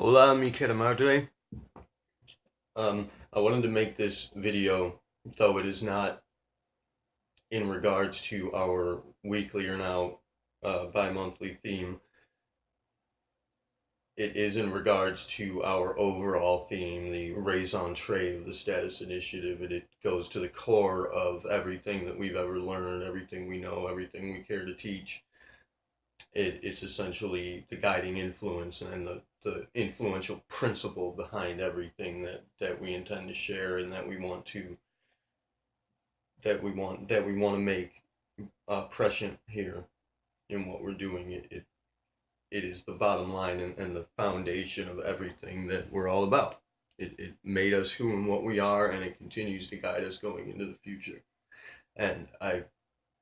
Hola, mi querida madre. I wanted to make this video, though it is not in regards to our weekly or now bi-monthly theme. It is in regards to our overall theme, the rae'santré of the status initiative. It goes to the core of everything that we've ever learned, everything we know, everything we care to teach. It's essentially the guiding influence and the influential principle behind everything that we intend to share and that we want to make prescient here in what we're doing. It is the bottom line and the foundation of everything that we're all about. It made us who and what we are, and it continues to guide us going into the future. And I've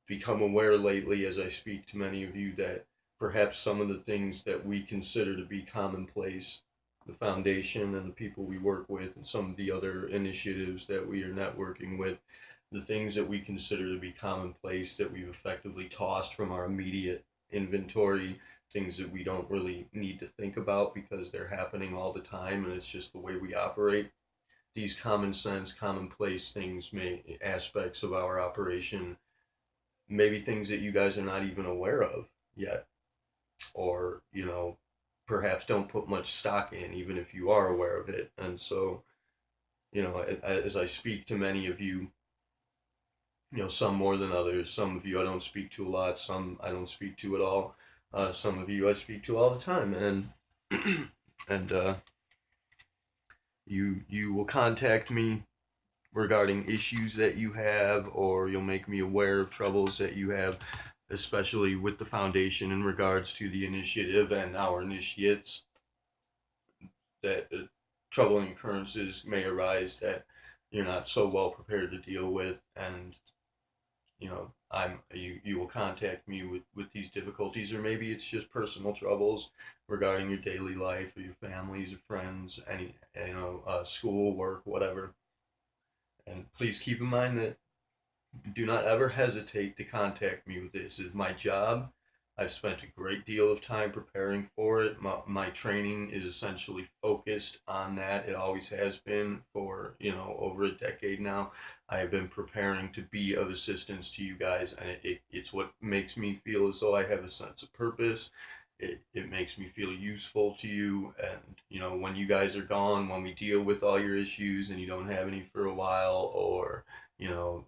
become aware lately as I speak to many of you that perhaps some of the things that we consider to be commonplace, the foundation and the people we work with, and some of the other initiatives that we are networking with, the things that we consider to be commonplace that we've effectively tossed from our immediate inventory, things that we don't really need to think about because they're happening all the time and it's just the way we operate. These common sense, commonplace things, may aspects of our operation, maybe things that you guys are not even aware of yet, or perhaps don't put much stock in, even if you are aware of it. And so, as I speak to many of you, some more than others, some of you I don't speak to a lot, some I don't speak to at all, some of you I speak to all the time, and and you will contact me regarding issues that you have, or you'll make me aware of troubles that you have, especially with the foundation in regards to the initiative and our initiates, that troubling occurrences may arise that you're not so well prepared to deal with, and you will contact me with these difficulties, or maybe it's just personal troubles regarding your daily life or your families or friends, any school, work, whatever. And please keep in mind that do not ever hesitate to contact me with this. It is my job. I've spent a great deal of time preparing for it. My training is essentially focused on that. It always has been for, over a decade now. I have been preparing to be of assistance to you guys, and it's what makes me feel as though I have a sense of purpose. It makes me feel useful to you. And, when you guys are gone, when we deal with all your issues and you don't have any for a while, or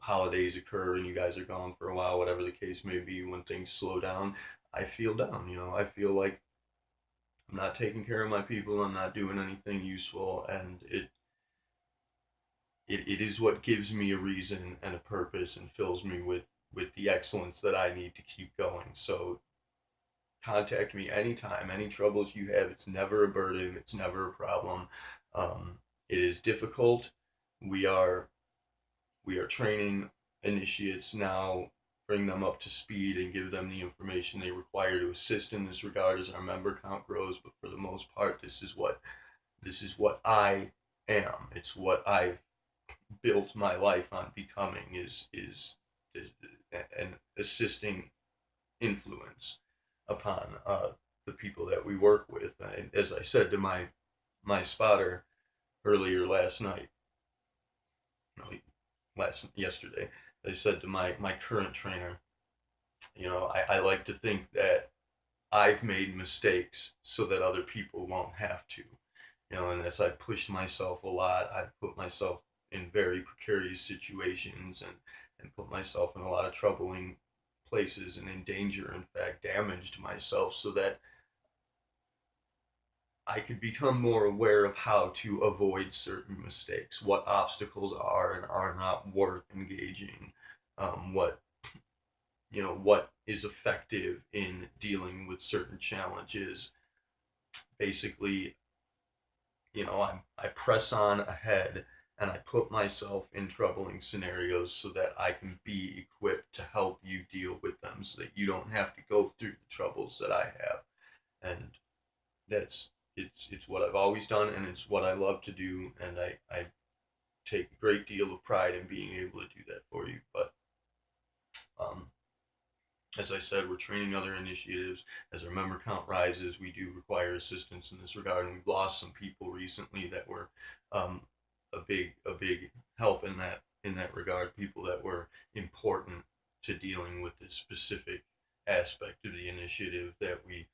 holidays occur and you guys are gone for a while, whatever the case may be, when things slow down, I feel down. I feel like I'm not taking care of my people, I'm not doing anything useful, and it is what gives me a reason and a purpose and fills me with the excellence that I need to keep going. So contact me anytime, any troubles you have. It's never a burden, it's never a problem. It is difficult. We are we are training initiates now, bring them up to speed and give them the information they require to assist in this regard as our member count grows. But for the most part, this is what I am. It's what I've built my life on becoming, is an assisting influence upon the people that we work with. And as I said to my spotter earlier last night, no, yesterday, I said to my current trainer, I like to think that I've made mistakes so that other people won't have to. And as I pushed myself a lot, I've put myself in very precarious situations, and put myself in a lot of troubling places, and in danger, in fact, damaged myself, so that I could become more aware of how to avoid certain mistakes, what obstacles are and are not worth engaging, what is effective in dealing with certain challenges. Basically, I press on ahead, and I put myself in troubling scenarios so that I can be equipped to help you deal with them, so that you don't have to go through the troubles that I have. And that's it's what I've always done, and it's what I love to do, and I take a great deal of pride in being able to do that for you. But um, As I said, we're training other initiatives. As our member count rises, we do require assistance in this regard, and we've lost some people recently that were um, a big help in that regard. People that were important to dealing with this specific aspect of the initiative that we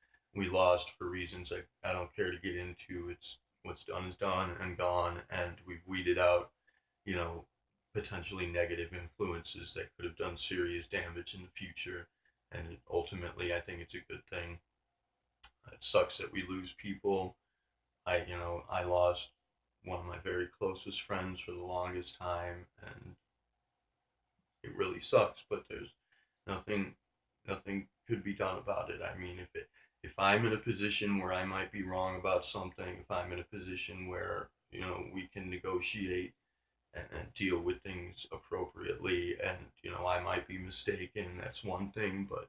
lost for reasons I don't care to get into. It's what's done is done and gone, and we've weeded out, you know, potentially negative influences that could have done serious damage in the future. And ultimately, I think it's a good thing. It sucks that we lose people. I lost one of my very closest friends for the longest time, and it really sucks. But there's nothing, nothing could be done about it. I mean, if I'm in a position where I might be wrong about something, if I'm in a position where we can negotiate and deal with things appropriately, and I might be mistaken, that's one thing. But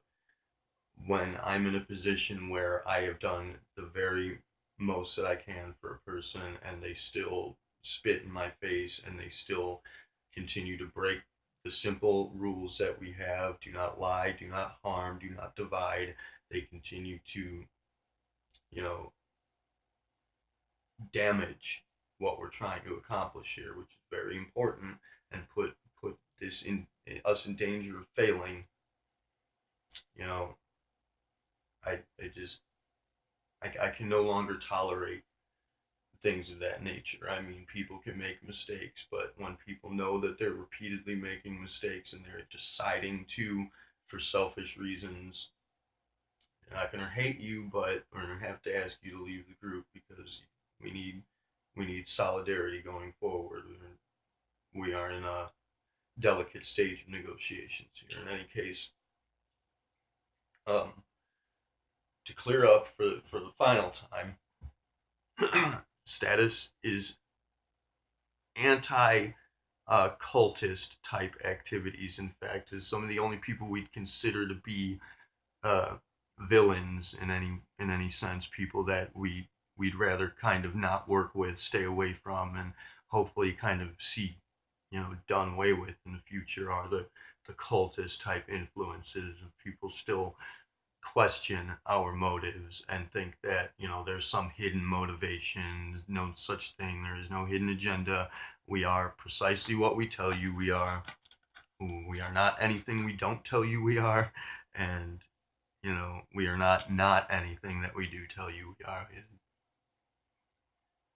when I'm in a position where I have done the very most that I can for a person and they still spit in my face and they still continue to break the simple rules that we have: do not lie, do not harm, do not divide. They continue to, you know, damage what we're trying to accomplish here, which is very important, and put this in us in danger of failing. You know, I just I can no longer tolerate things of that nature. I mean, people can make mistakes, but when people know that they're repeatedly making mistakes and they're deciding to, for selfish reasons, they're not going to hate you, but we're going to have to ask you to leave the group because we need we need solidarity going forward. We are in a delicate stage of negotiations here. In any case, um, to clear up for the final time, status is anti cultist type activities. In fact, is some of the only people we'd consider to be uh, villains in any sense. People that we'd rather kind of not work with, stay away from, and hopefully kind of see done away with in the future are the cultist type influences. People still question our motives and think that there's some hidden motivation. No such thing. There is no hidden agenda. We are precisely what we tell you we are. We are not anything we don't tell you we are, and we are not anything that we do tell you we are.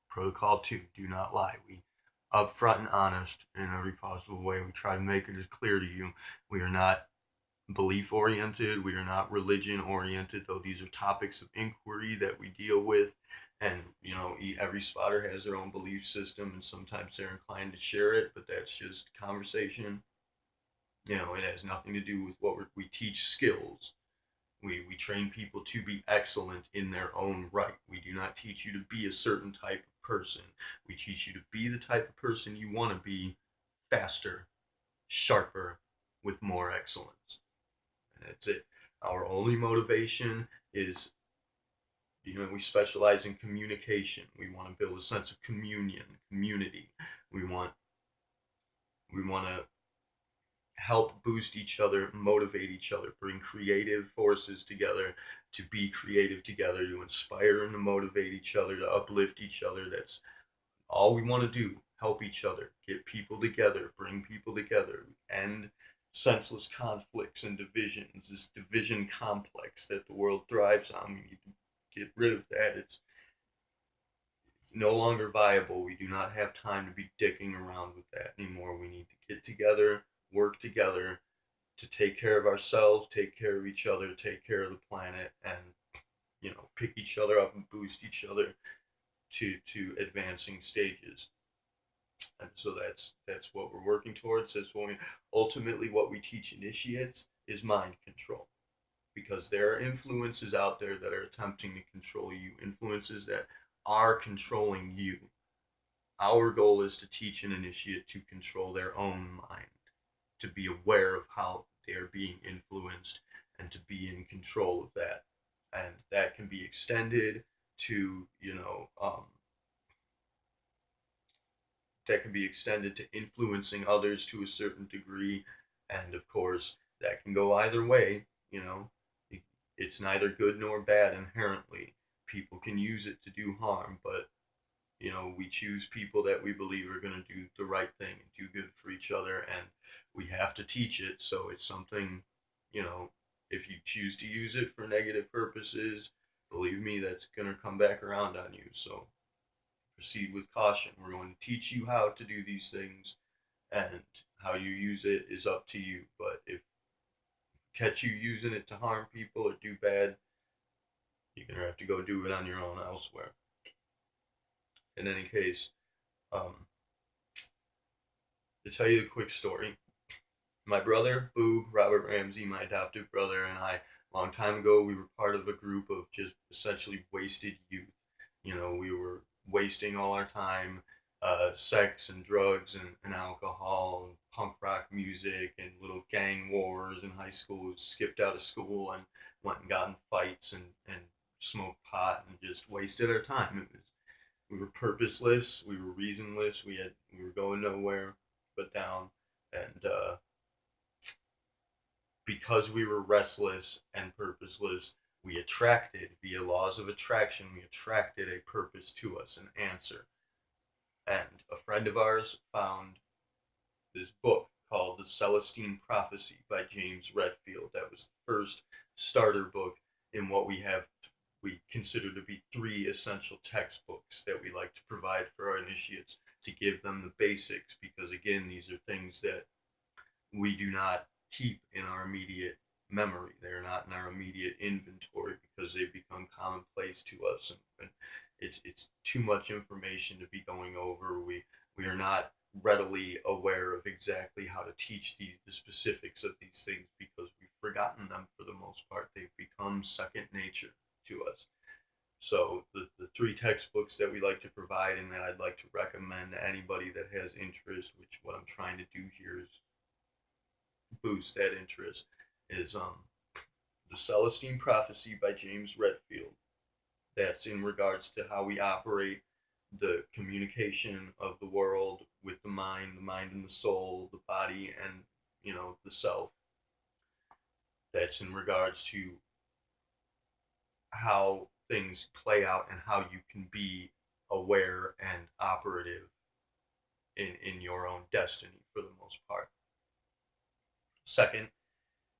Protocol 2: do not lie. We upfront and honest in every possible way. We try to make it as clear to you. We are not belief oriented. We are not religion oriented, though these are topics of inquiry that we deal with. And, every spotter has their own belief system, and sometimes they're inclined to share it, but that's just conversation. It has nothing to do with what we teach skills. We train people to be excellent in their own right. We do not teach you to be a certain type of person. We teach you to be the type of person you want to be, faster, sharper, with more excellence. And that's it. Our only motivation is, we specialize in communication. We want to build a sense of communion, community. We want to help boost each other, motivate each other, bring creative forces together, to be creative together, to inspire and to motivate each other, to uplift each other. That's all we want to do. Help each other, get people together, bring people together, end senseless conflicts and divisions, this division complex that the world thrives on. We need to get rid of that. It's no longer viable. We do not have time to be dicking around with that anymore. We need to get together, work together to take care of ourselves, take care of each other, take care of the planet, and pick each other up and boost each other to advancing stages. And so that's what we're working towards. That's ultimately what we teach initiates is mind control, because there are influences out there that are attempting to control you, influences that are controlling you. Our goal is to teach an initiate to control their own mind, to be aware of how they're being influenced, and to be in control of that. And that can be extended to, that can be extended to influencing others to a certain degree. And of course, that can go either way. You know, it's neither good nor bad inherently. People can use it to do harm, but we choose people that we believe are going to do the right thing and do good for each other, and we have to teach it. So it's something, you know, if you choose to use it for negative purposes, believe me, that's going to come back around on you. So proceed with caution. We're going to teach you how to do these things, and how you use it is up to you. But if catch you using it to harm people or do bad, you're going to have to go do it on your own elsewhere. In any case, to tell you a quick story, my brother, Boo, Robert Ramsey, my adoptive brother, and I, a long time ago, we were part of a group of just essentially wasted youth. We were wasting all our time, sex and drugs and alcohol and punk rock music and little gang wars in high school. We skipped out of school and went and got in fights and smoked pot and just wasted our time. We were purposeless, we were reasonless, we were going nowhere but down, and because we were restless and purposeless, we attracted, via laws of attraction, we attracted a purpose to us, an answer. And a friend of ours found this book called The Celestine Prophecy by James Redfield. That was the first starter book in what we consider to be three essential textbooks that we like to provide for our initiates to give them the basics, because again, these are things that we do not keep in our immediate memory. They're not in our immediate inventory because they become commonplace to us, and it's too much information to be going over. We are not readily aware of exactly how to teach the specifics of these things because we've forgotten them for the most part. They've become second nature to us. So the three textbooks that we like to provide and that I'd like to recommend to anybody that has interest, which what I'm trying to do here is boost that interest, is The Celestine Prophecy by James Redfield. That's in regards to how we operate the communication of the world with the mind and the soul, the body, and the self. That's in regards to how things play out and how you can be aware and operative in your own destiny for the most part. Second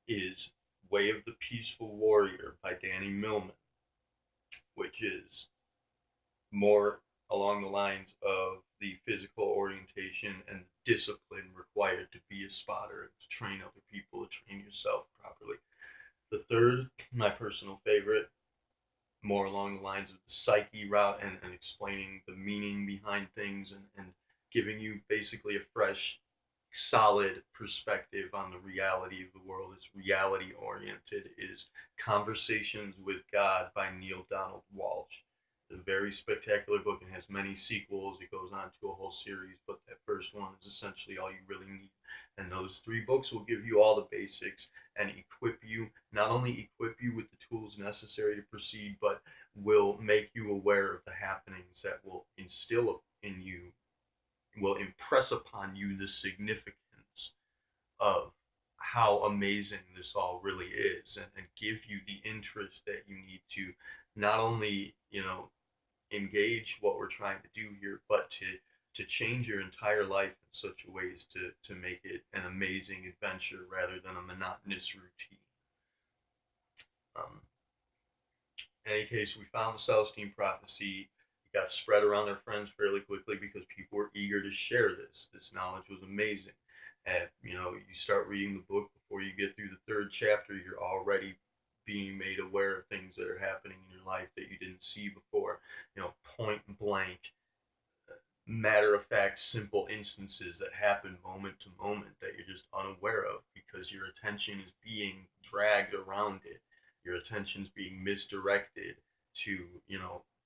is Way of the Peaceful Warrior by Danny Millman, which is more along the lines of the physical orientation and discipline required to be a spotter, to train other people, to train yourself properly. The third, my personal favorite, more along the lines of the psyche route and explaining the meaning behind things and giving you basically a fresh, solid perspective on the reality of the world. It's reality oriented, is Conversations with God by Neil Donald Walsh. It's a very spectacular book and has many sequels. It goes on to a whole series, but that first one is essentially all you really need. And those three books will give you all the basics and not only equip you with the tools necessary to proceed, but will make you aware of the happenings that will instill in you, will impress upon you the significance of how amazing this all really is, and give you the interest that you need to not only engage what we're trying to do here, but to change your entire life in such a way as to make it an amazing adventure rather than a monotonous routine. Um, in any case, we found the Celestine Prophecy. It got spread around our friends fairly quickly because people were eager to share this. This knowledge was amazing. And you start reading the book, before you get through the third chapter, you're already being made aware of things that are happening in your life that you didn't see before. Point blank, matter of fact, simple instances that happen moment to moment that you're just unaware of because your attention is being dragged around it. Your attention is being misdirected to,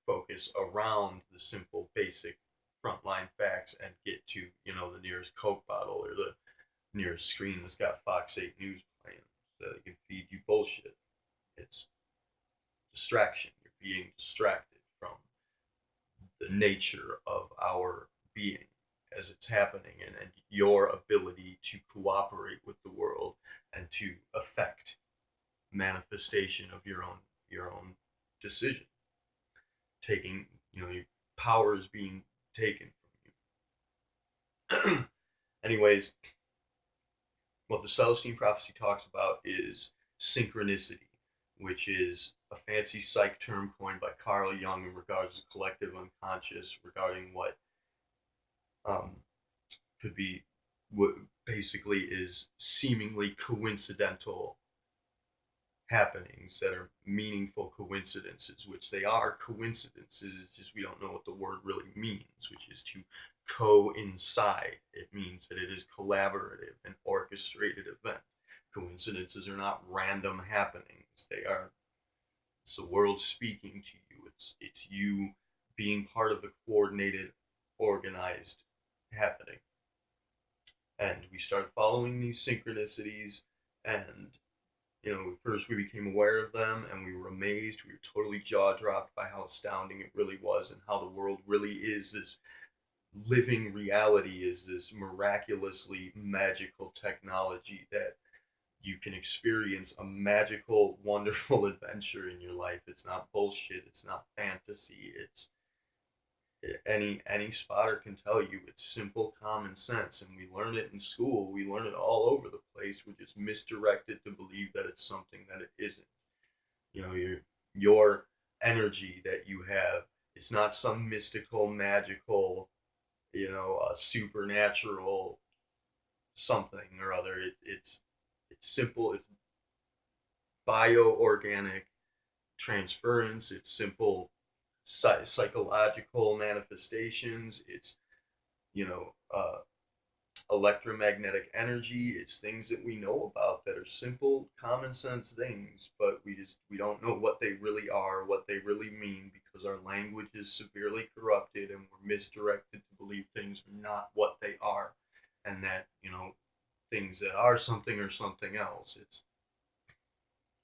focus around the simple, basic frontline facts and get to, the nearest Coke bottle or the nearest screen that's got Fox 8 News playing so that it can feed you bullshit. It's distraction. You're being distracted from the nature of our being as it's happening, and your ability to cooperate with the world and to affect manifestation of your own decision. Taking, your power is being taken from you. Anyways, what the Celestine prophecy talks about is synchronicity, which is a fancy psych term coined by Carl Jung in regards to collective unconscious regarding what um, could be, what basically is seemingly coincidental happenings that are meaningful coincidences, which they are coincidences. It's just we don't know what the word really means, which is to coincide. It means that it is collaborative and orchestrated event. Coincidences are not random happenings. It's the world speaking to you. It's you being part of a coordinated, organized happening. And we started following these synchronicities, and first we became aware of them and we were amazed. We were totally jaw dropped by how astounding it really was and how the world really is this living reality, is this miraculously magical technology that you can experience a magical, wonderful adventure in your life. It's not bullshit. It's not fantasy. It's any spotter can tell you it's simple common sense, and we learn it in school. We learn it all over the place. We're just misdirected to believe that it's something that it isn't. Your energy that you have, it's not some mystical, magical, supernatural something or other. It's simple. It's bioorganic transference. It's simple psychological manifestations. It's you know uh, electromagnetic energy. It's things that we know about that are simple, common sense things, but we don't know what they really are, what they really mean, because our language is severely corrupted and we're misdirected to believe things are not what they are, and that things that are something or something else.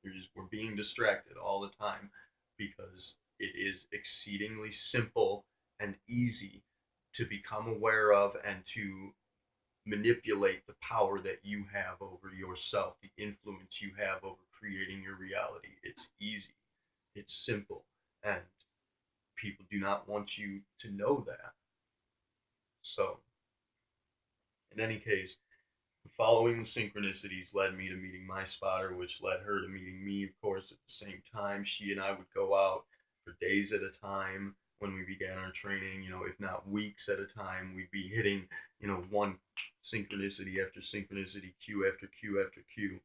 We're being distracted all the time because it is exceedingly simple and easy to become aware of and to manipulate the power that you have over yourself, the influence you have over creating your reality. It's easy, it's simple, and people do not want you to know that. So, in any case, following the synchronicities led me to meeting my spotter, which led her to meeting me, of course, at the same time. She and I would go out for days at a time when we began our training, if not weeks at a time. We'd be hitting, one synchronicity after synchronicity, Q after Q after Q,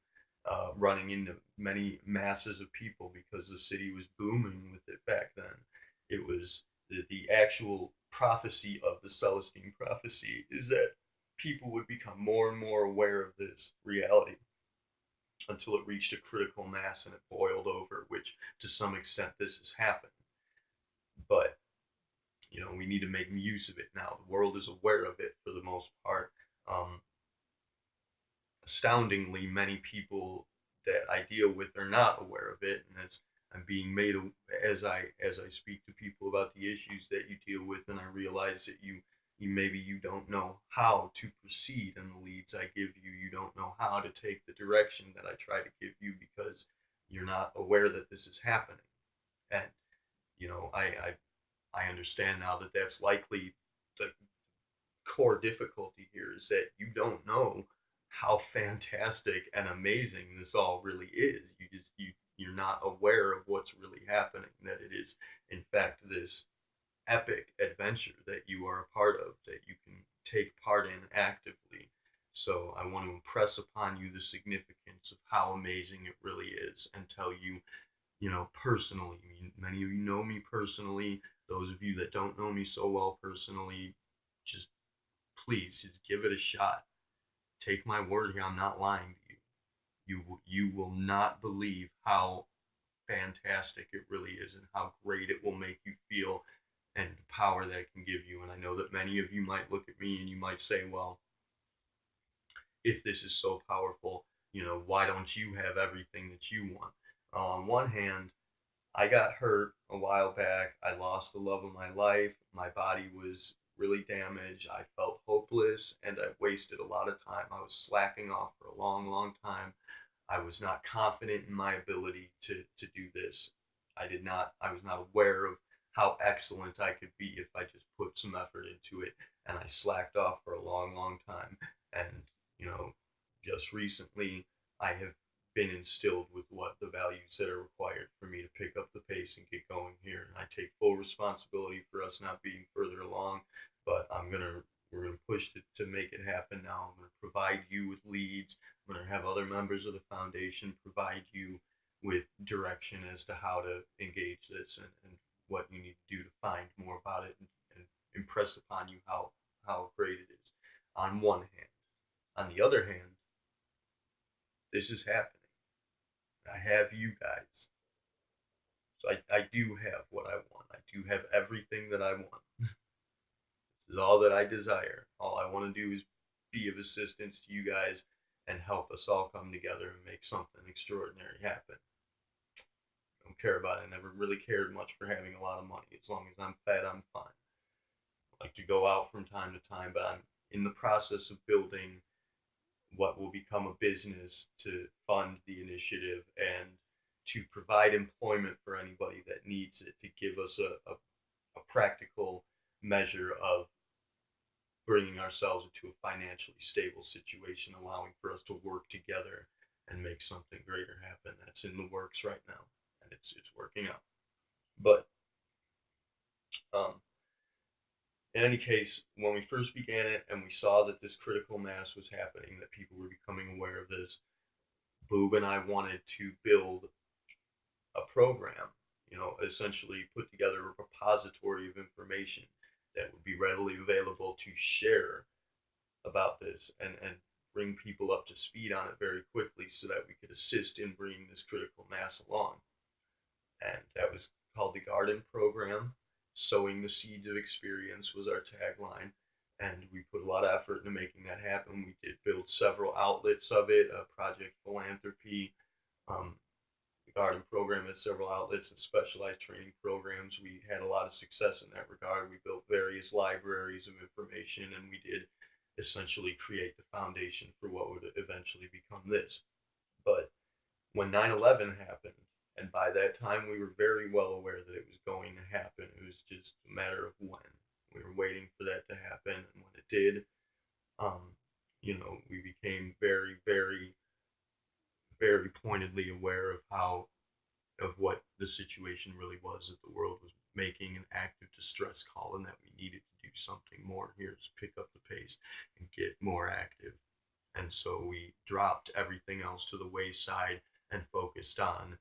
running into many masses of people because the city was booming with it back then. It was the actual prophecy of the Celestine prophecy is that people would become more and more aware of this reality until it reached a critical mass and it boiled over, which to some extent this has happened. But, we need to make use of it now. The world is aware of it for the most part. Um, Astoundingly, many people that I deal with are not aware of it, and as I'm being made as I speak to people about the issues that you deal with, and I realize that you maybe you don't know how to proceed in the leads I give you. You don't know how to take the direction that I try to give you because you're not aware that this is happening. And I understand now that that's likely the core difficulty here is that you don't know how fantastic and amazing this all really is. You're not aware of what's really happening, that it is in fact this epic adventure that you are a part of, that you can take part in actively. So I want to impress upon you the significance of how amazing it really is and tell you, personally. I mean, many of you know me personally. Those of you that don't know me so well personally, just please just give it a shot. Take my word here. I'm not lying to you. You will not believe how fantastic it really is and how great it will make you feel and the power that it can give you. And I know that many of you might look at me and you might say, well, if this is so powerful, why don't you have everything that you want? On one hand, I got hurt a while back. I lost the love of my life. My body was really damaged. I felt hopeless and I wasted a lot of time. I was slacking off for a long, long time. I was not confident in my ability to do this. I was not aware of how excellent I could be if I just put some effort into it. And I slacked off for a long, long time. And, you know, just recently, I have been instilled with what the values that are required for me to pick up the pace and get going here. And I take full responsibility for us not being further along, but we're gonna push to make it happen now. I'm gonna provide you with leads. I'm gonna have other members of the foundation provide you with direction as to how to engage this and what you need to do to find more about it and impress upon you how great it is. On one hand, on the other hand, this is happening. I have you guys. So I do have what I want. I do have everything that I want. This is all that I desire. All I want to do is be of assistance to you guys and help us all come together and make something extraordinary happen. I don't care about it. I never really cared much for having a lot of money. As long as I'm fed, I'm fine. I like to go out from time to time, but I'm in the process of building what will become a business to fund the initiative and to provide employment for anybody that needs it, to give us a practical measure of bringing ourselves into a financially stable situation, allowing for us to work together and make something greater happen. That's in the works right now, and it's working out. But um, in any case, when we first began it and we saw that this critical mass was happening, that people were becoming aware of this, Boob and I wanted to build a program, essentially put together a repository of information that would be readily available to share about this and bring people up to speed on it very quickly so that we could assist in bringing this critical mass along. And that was called the Garden Program. Sowing the seeds of experience was our tagline. And we put a lot of effort into making that happen. We did build several outlets of it, Project Philanthropy. The Garden Program has several outlets and specialized training programs. We had a lot of success in that regard. We built various libraries of information, and we did essentially create the foundation for what would eventually become this. But when 9/11 happened, and by that time we were very well aware that it was going to happen, it was just a matter of when. We were waiting for that to happen, and when it did, um, we became very, very, very pointedly aware of what the situation really was, that the world was making an active distress call and that we needed to do something more here to pick up the pace and get more active. And so we dropped everything else to the wayside and focused on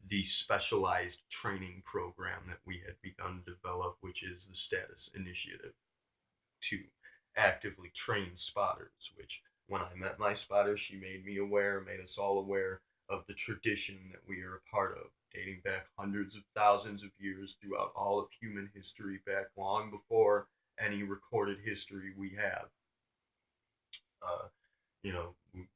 the specialized training program that we had begun to develop, which is the Status Initiative, to actively train spotters, which when I met my spotter, she made us all aware of the tradition that we are a part of, dating back hundreds of thousands of years throughout all of human history, back long before any recorded history we have. Uh,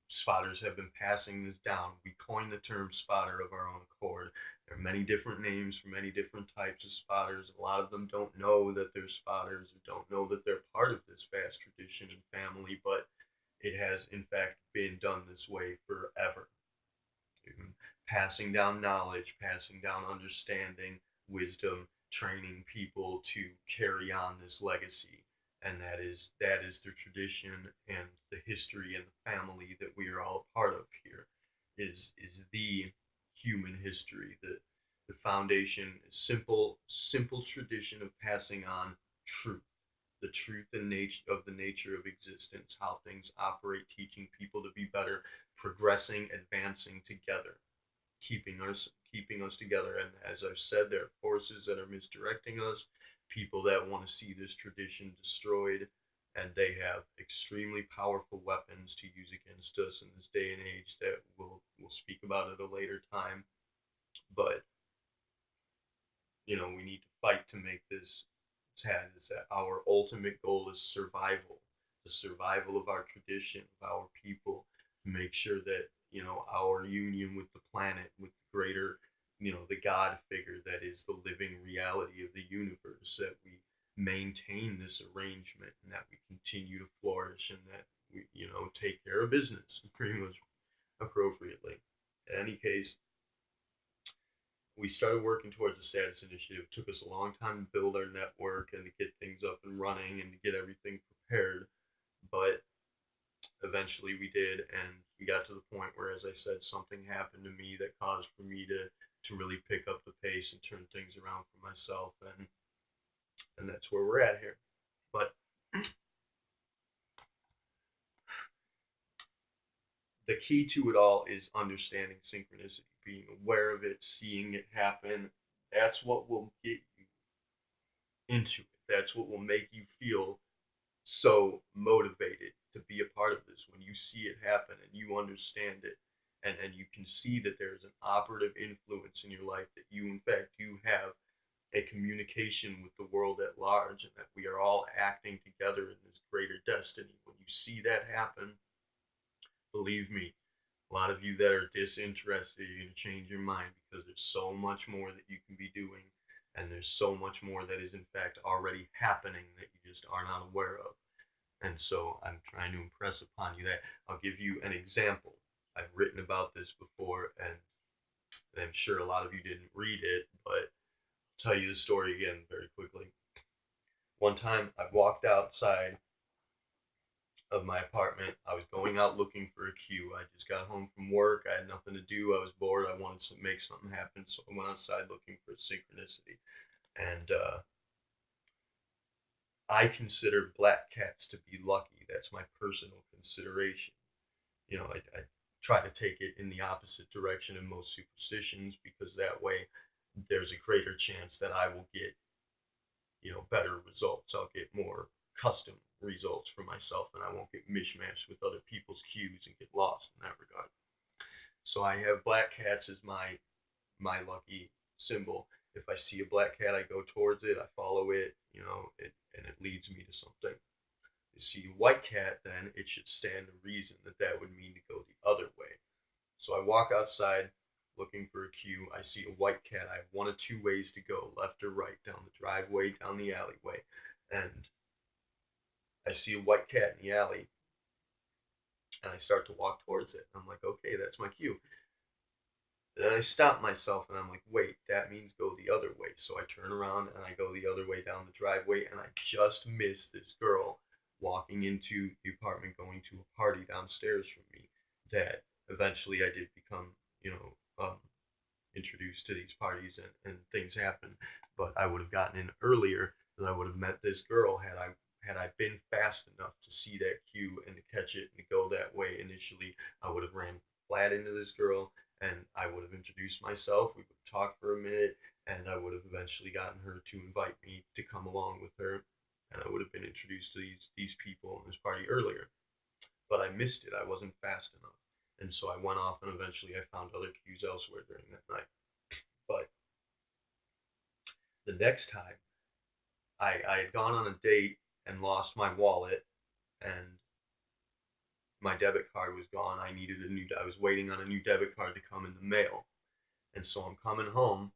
Spotters have been passing this down. We coined the term spotter of our own accord. There are many different names for many different types of spotters. A lot of them don't know that they're spotters or don't know that they're part of this vast tradition and family, but it has in fact been done this way forever. Passing down knowledge, passing down understanding, wisdom, training people to carry on this legacy. And that is the tradition and the history and the family that we are all a part of here. Is the human history, the foundation, simple tradition of passing on truth, the truth and nature of the nature of existence, how things operate, teaching people to be better, progressing, advancing together, keeping us together. And as I've said, there are forces that are misdirecting us, people that want to see this tradition destroyed, and they have extremely powerful weapons to use against us in this day and age that we'll speak about at a later time. But we need to fight to make this happen. Is that our ultimate goal is survival, the survival of our tradition, of our people, to make sure that our union with the planet, with the greater, the God figure that is the living reality of the universe, that we maintain this arrangement and that we continue to flourish and that we take care of business. Pretty much appropriately. In any case, we started working towards the status initiative. It took us a long time to build our network and to get things up and running and to get everything prepared. But eventually we did, and we got to the point where, as I said, something happened to me that caused for me to really pick up the pace and turn things around for myself, and that's where we're at here. But the key to it all is understanding synchronicity, being aware of it, seeing it happen. That's what will get you into it. That's what will make you feel so motivated to be a part of this. When you see it happen and you understand it, and you can see that there's an operative influence in your life, that you in fact you have a communication with the world at large, and that we are all acting together in this greater destiny. When you see that happen, believe me, a lot of you that are disinterested, you're going to change your mind, because there's so much more that you can be doing, and there's so much more that is in fact already happening that you just are not aware of. And so I'm trying to impress upon you that. I'll give you an example. I've written about this before, and I'm sure a lot of you didn't read it, but I'll tell you the story again very quickly. One time I walked outside of my apartment. I was going out looking for a cue. I just got home from work. I had nothing to do. I was bored. I wanted to make something happen. So I went outside looking for synchronicity. And I consider black cats to be lucky. That's my personal consideration. I try to take it in the opposite direction in most superstitions, because that way there's a greater chance that I will get, better results. I'll get more custom results for myself, and I won't get mishmashed with other people's cues and get lost in that regard. So I have black cats as my lucky symbol. If I see a black cat, I go towards it, I follow it, and it leads me to something. You see a white cat, then it should stand to reason that that would mean to go the other way. So I walk outside looking for a cue. I see a white cat. I have one of two ways to go, left or right, down the driveway, down the alleyway. And I see a white cat in the alley, and I start to walk towards it. I'm like, okay, that's my cue. Then I stop myself, and I'm like, wait, that means go the other way. So I turn around and I go the other way down the driveway, and I just miss this girl walking into the apartment, going to a party downstairs from me, that eventually I did become, introduced to these parties, and things happen. But I would have gotten in earlier, because I would have met this girl had I been fast enough to see that cue and to catch it and to go that way initially. I would have ran flat into this girl, and I would have introduced myself. We would have talked for a minute, and I would have eventually gotten her to invite me to come along with her, and I would have been introduced to these people in this party earlier. But I missed it. I wasn't fast enough. And so I went off, and eventually I found other cues elsewhere during that night. But the next time, I had gone on a date and lost my wallet, and my debit card was gone. I was waiting on a new debit card to come in the mail. And so I'm coming home,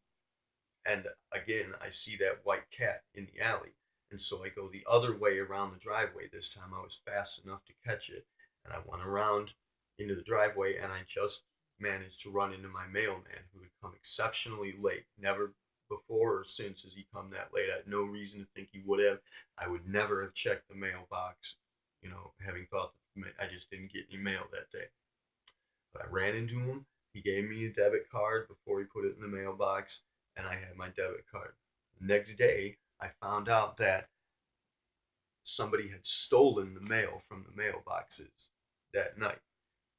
and again, I see that white cat in the alley. And so I go the other way around the driveway. This time I was fast enough to catch it. And I went around into the driveway, and I just managed to run into my mailman, who had come exceptionally late. Never before or since has he come that late. I had no reason to think he would have. I would never have checked the mailbox, having thought that I just didn't get any mail that day. But I ran into him. He gave me a debit card before he put it in the mailbox, and I had my debit card. The next day, I found out that somebody had stolen the mail from the mailboxes that night.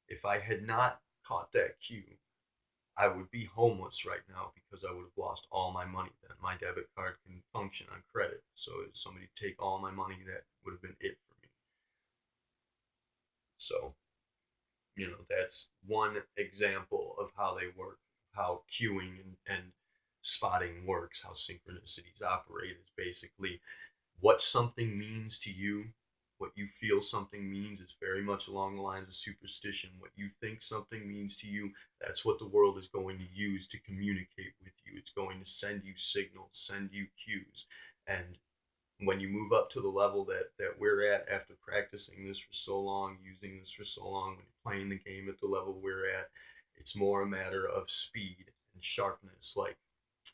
If I had not caught that cue, I would be homeless right now, because I would have lost all my money then. My debit card can function on credit. So if somebody take all my money, that would have been it for me. So, that's one example of how they work, how cueing and spotting works, how synchronicities operate. Is basically what something means to you. What you feel something means is very much along the lines of superstition. What you think something means to you, that's what the world is going to use to communicate with you. It's going to send you signals, send you cues. And when you move up to the level that we're at after practicing this for so long, using this for so long, when you're playing the game at the level we're at, it's more a matter of speed and sharpness. Like,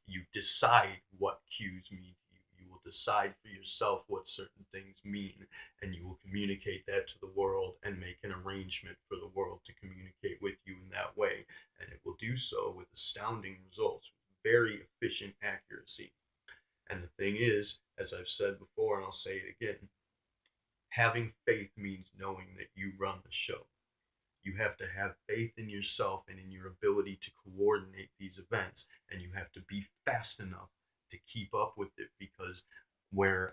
you decide what cues mean to you. You will decide for yourself what certain things mean, and you will communicate that to the world and make an arrangement for the world to communicate with you in that way. And it will do so with astounding results, very efficient accuracy. And the thing is, as I've said before, and I'll say it again, having faith means knowing that you run the show. You have to have faith in yourself and in your ability to coordinate these events, and you have to be fast enough to keep up with it, because where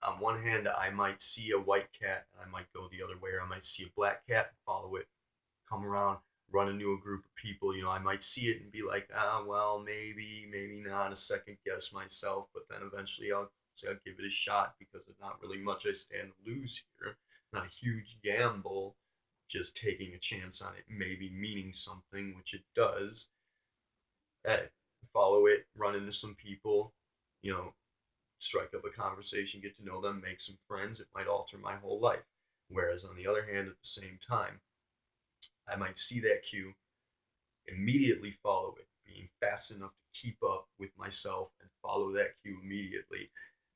on one hand I might see a white cat and I might go the other way, or I might see a black cat and follow it, come around, run into a group of people, I might see it and be like, well, maybe not, a second guess myself, but then eventually I'll say I'll give it a shot, because there's not really much I stand to lose here. Not a huge gamble, just taking a chance on it maybe meaning something, which it does. Hey, follow it, run into some people, you know, strike up a conversation, get to know them, make some friends. It might alter my whole life. Whereas on the other hand, at the same time, I might see that cue, immediately follow it, being fast enough to keep up with myself and follow that cue immediately.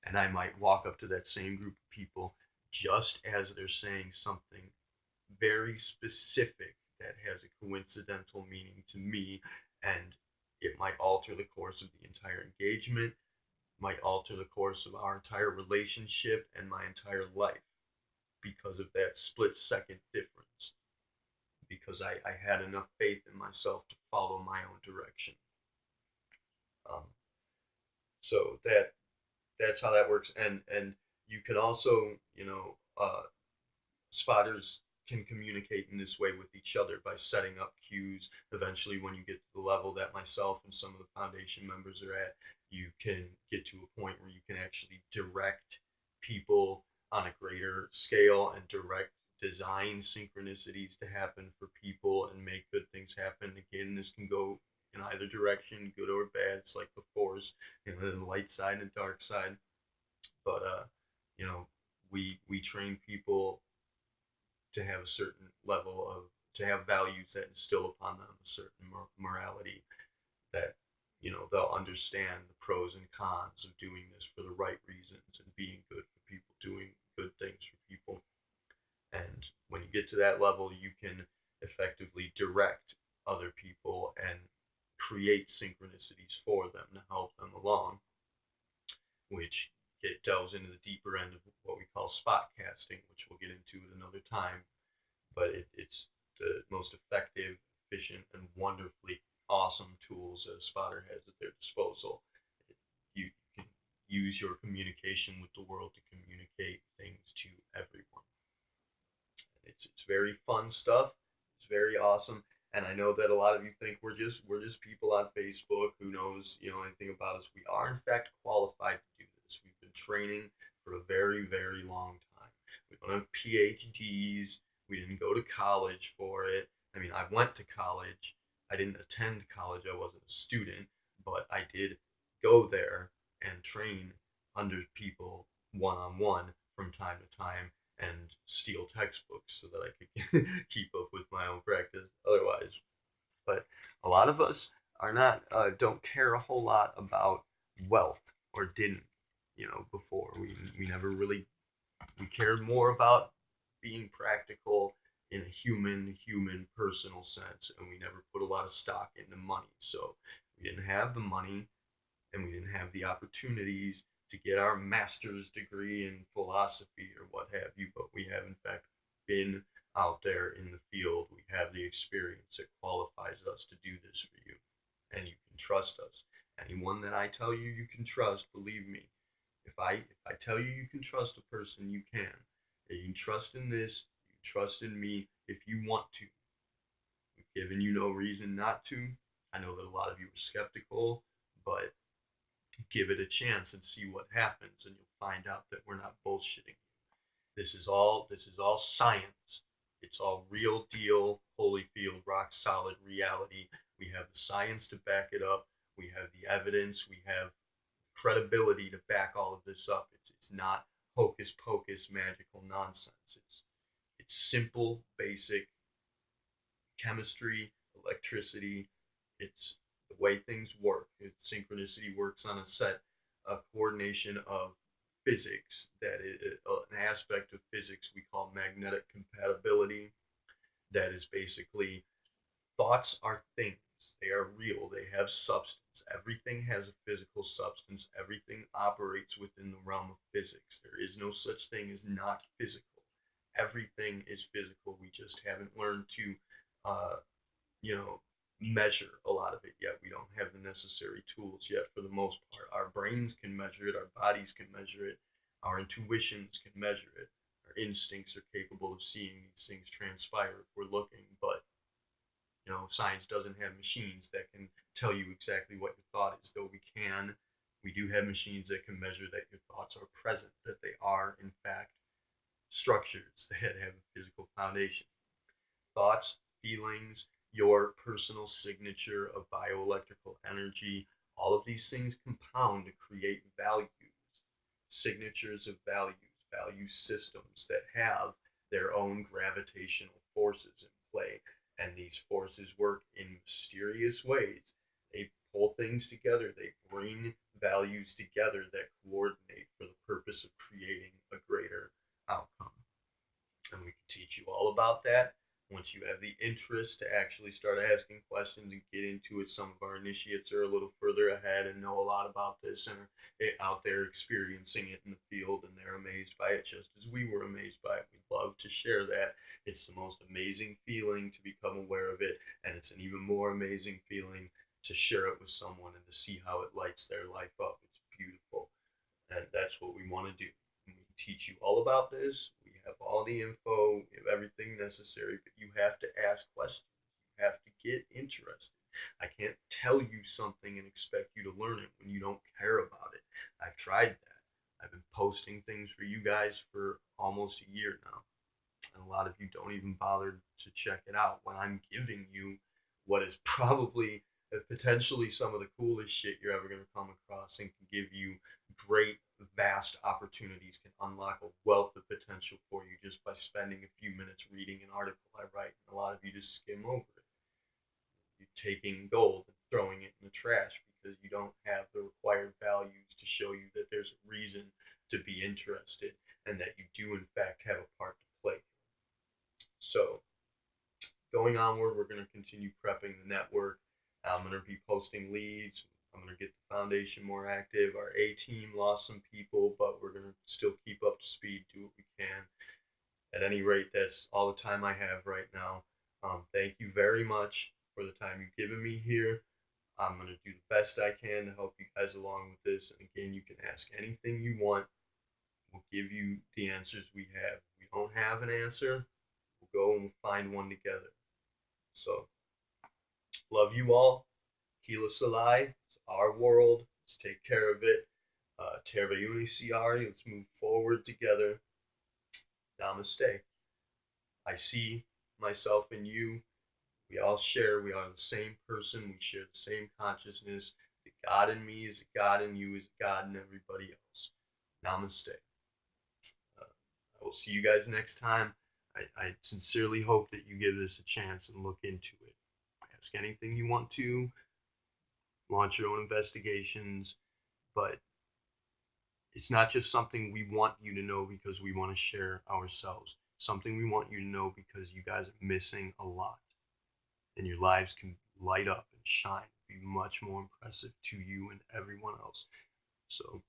And I might walk up to that same group of people just as they're saying something very specific that has a coincidental meaning to me, and it might alter the course of the entire engagement, might alter the course of our entire relationship and my entire life, because of that split second difference, because I had enough faith in myself to follow my own direction. Um, so that's how that works. And you can also, spotters can communicate in this way with each other by setting up cues. Eventually, when you get to the level that myself and some of the foundation members are at, you can get to a point where you can actually direct people on a greater scale and direct design synchronicities to happen for people and make good things happen. Again, this can go in either direction, good or bad. It's like the force, the light side and dark side. But you know, we train people to have a certain level of, to have values that instill upon them a certain morality, that they'll understand the pros and cons of doing this for the right reasons and being good for people, doing good things for people. And when you get to that level, you can effectively direct other people and create synchronicities for them to help them along, which delves into the deeper end of what we call spot casting, which we'll get into at another time. But it's the most effective, efficient, and wonderfully awesome tools that a spotter has at their disposal. You can use your communication with the world to communicate things to everyone. It's very fun stuff. It's very awesome. And I know that a lot of you think we're just people on Facebook. Who knows anything about us? We are in fact qualified to do this. We've been training for a very, very long time. We don't have PhDs. We didn't go to college for it. I mean, I went to college. I didn't attend college. I wasn't a student, but I did go there and train under people one on one from time to time, and steal textbooks so that I could keep up with my own practice otherwise. But a lot of us are not, don't care a whole lot about wealth, or didn't, before. We never really, we cared more about being practical in a human personal sense, and we never put a lot of stock into money. So we didn't have the money, and we didn't have the opportunities to get our master's degree in philosophy or what have you, but we have in fact been out there in the field. We have the experience that qualifies us to do this for you, and you can trust us. Anyone that I tell you you can trust, believe me, if I tell you you can trust a person, you can. You can trust in this, you can trust in me if you want to. We've given you no reason not to. I know that a lot of you are skeptical, but give it a chance and see what happens, and you'll find out that we're not bullshitting. This is all science. It's all real deal, Holyfield, rock solid reality. We have the science to back it up. We have the evidence. We have credibility to back all of this up. It's not hocus pocus magical nonsense. It's simple, basic chemistry, electricity. It's the way things work. Synchronicity works on a set coordination of physics that is an aspect of physics we call magnetic compatibility. That is basically thoughts are things. They are real. They have substance. Everything has a physical substance. Everything operates within the realm of physics. There is no such thing as not physical. Everything is physical. We just haven't learned to, uh, you know, measure a lot of it yet. We don't have the necessary tools yet for the most part. Our brains can measure it. Our bodies can measure it. Our intuitions can measure it. Our instincts are capable of seeing these things transpire if we're looking, but science doesn't have machines that can tell you exactly what your thought is, though we do have machines that can measure that your thoughts are present, that they are, in fact, structures that have a physical foundation. Thoughts, feelings, your personal signature of bioelectrical energy, all of these things compound to create values, signatures of values, value systems that have their own gravitational forces in play. And these forces work in mysterious ways. They pull things together, they bring values together that coordinate for the purpose of creating a greater outcome. And we can teach you all about that once you have the interest to actually start asking questions and get into it. Some of our initiates are a little further ahead and know a lot about this and are out there experiencing it in the field, and they're amazed by it just as we were amazed by it. We'd love to share that. It's the most amazing feeling to become aware of it, and it's an even more amazing feeling to share it with someone and to see how it lights their life up. It's beautiful, and that's what we want to do. We teach you all about this. We have all the info, we have everything necessary, but you have to ask questions. You have to get interested. I can't tell you something and expect you to learn it when you don't care about it. I've tried that. I've been posting things for you guys for almost a year now, and a lot of you don't even bother to check it out when I'm giving you what is probably potentially some of the coolest shit you're ever going to come across, and can give you great vast opportunities, can unlock a wealth of potential for you just by spending a few minutes reading an article I write. And a lot of you just skim over it. You're taking gold and throwing it in the trash because you don't have the required values to show you that there's a reason to be interested and that you do in fact have a part to play. So going onward, we're going to continue prepping the network. I'm going to be posting leads. I'm going to get the foundation more active. Our A team lost some people, but we're going to still keep up to speed, do what we can. At any rate, that's all the time I have right now. Thank you very much for the time you've given me here. I'm going to do the best I can to help you guys along with this. And again, you can ask anything you want. We'll give you the answers we have. If we don't have an answer, we'll go and we'll find one together. So, love you all. Kila Salai. It's our world. Let's take care of it. Terra Uniciari. Let's move forward together. Namaste. I see myself in you. We all share. We are the same person. We share the same consciousness. The God in me is a God in you, is a God in everybody else. Namaste. I will see you guys next time. I sincerely hope that you give this a chance and look into it. Ask anything you want to. Launch your own investigations. But it's not just something we want you to know because we want to share ourselves. Something we want you to know because you guys are missing a lot. And your lives can light up and shine, be much more impressive to you and everyone else. So,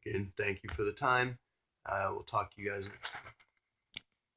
again, thank you for the time. We'll talk to you guys next time.